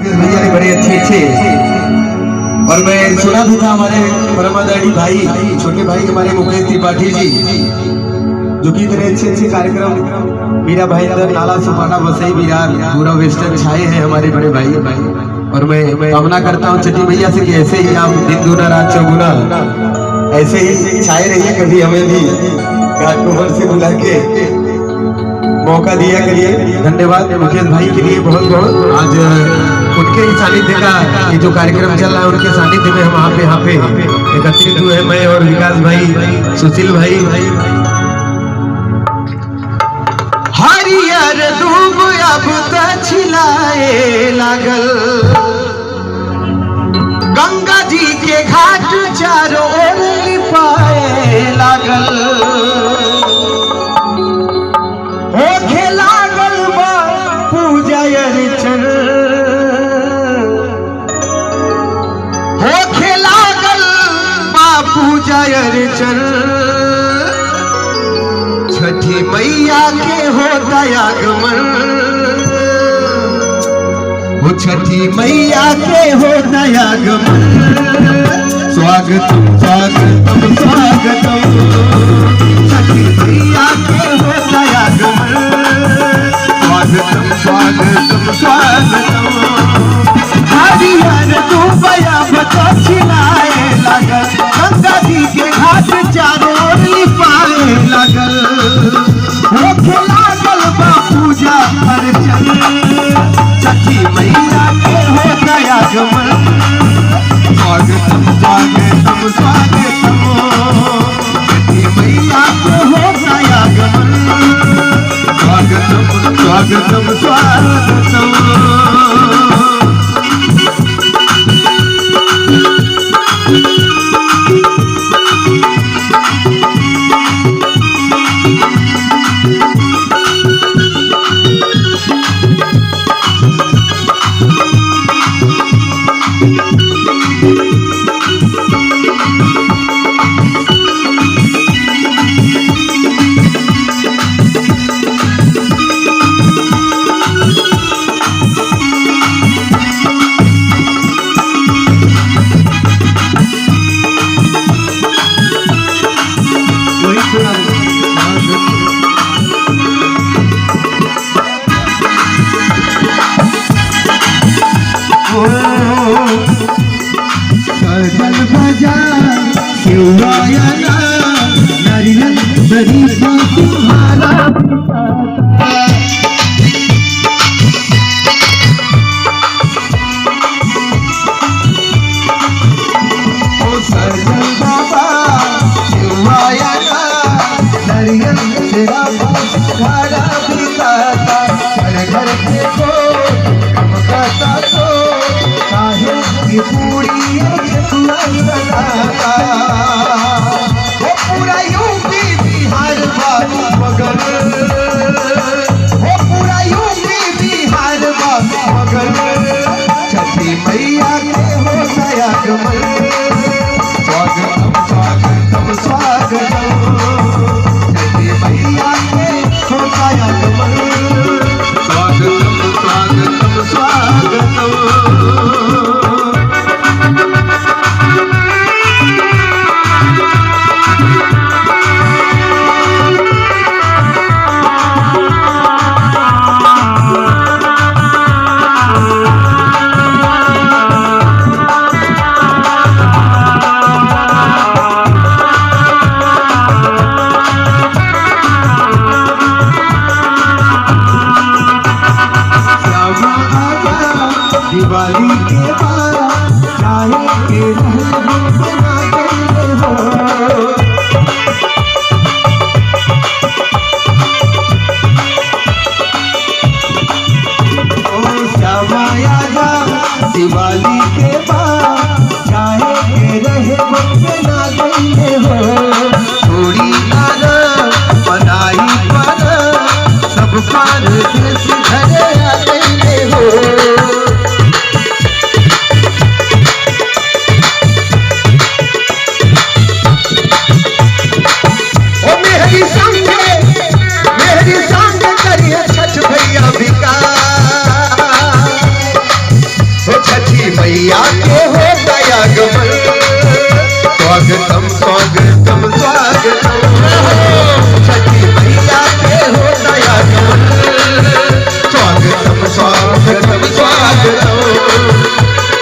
भैया ने बड़े अच्छे और मैं सुना भी था हमारे परमादारी भाई छोटे भाई हमारे मुकेश त्रिपाठी जी जो कि इतने अच्छे कार्यक्रम मीरा भाई नाला सुपाना वसई बिहार पूरा वेस्टर्न छाए हैं हमारे बड़े भाई। और मैं कामना करता हूँ छठी भैया से कि ऐसे ही आप दिन दूना रात चौगुना ऐसे ही छाए रहिए, कभी हमें भी घाटकोपर से बुला के मौका दिया करिए। धन्यवाद मुकेश भाई के लिए बहुत बहुत। आज उनके ही सानिध्य का ये जो कार्यक्रम चल रहा है उनके सानिध्य में हम यहाँ पे एकत्रित हुए हैं। मैं और विकास भाई, सुशील भाई। हरियर दूब अब त छिलाए लागल, गंगा जी के घाट चारों ओर लिपाए लागल, होखे लागल बा पूजा अर्चन, होखे लागल बा पूजा अर्चन। छठी मैया के होता आगमन, वो छठी मैया के होता आगमन। स्वागतम स्वागतम स्वागतम, छठी मैया के होता आगमन। स्वागतम स्वागतम स्वागतम। हरियर दूबया बतो छिलाए लागल, गंगा जी के घाट चारों ओर लिपाए लागल, होखे लागल बा पूजा अर्चन। छठी मैया के होता आगमन। स्वागतम स्वागतम स्वागतम, छठी मैया के होता आगमन। स्वागतम स्वागतम स्वागतम। सजल भजा शिवायना नारियल शरीफा तुम्हारा ओ सजल बाबा शिवायना नारियल शरीफा तुम्हारा बिकाता, घर घर के को कमकाता तो काहे की पूरी बनाता। वो पूरा यूपी बिहार बाबू मगर, वो पूरा यूपी बिहार बाबू मगर। छठी मैया के होता आगमन। स्वागतम स्वागतम स्वागतम, छठी मैया के होता आगमन। स्वागतम स्वागतम स्वागतम। दिवाली के बाद चाहे के बना गए हो, ओ श्यामाया जा दिवाली के बाद चाहे के रहे बना गए हो। थोड़ी नारा बनाई पर सब पर देश घरे आ गए हो। छठी मैया के होता आगमन। स्वागतम स्वागतम स्वागतम, छठी मैया के होता आगमन। स्वागतम स्वागतम स्वागतम,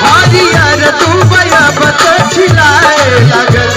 हरियर दुबया बत छिलाए लागल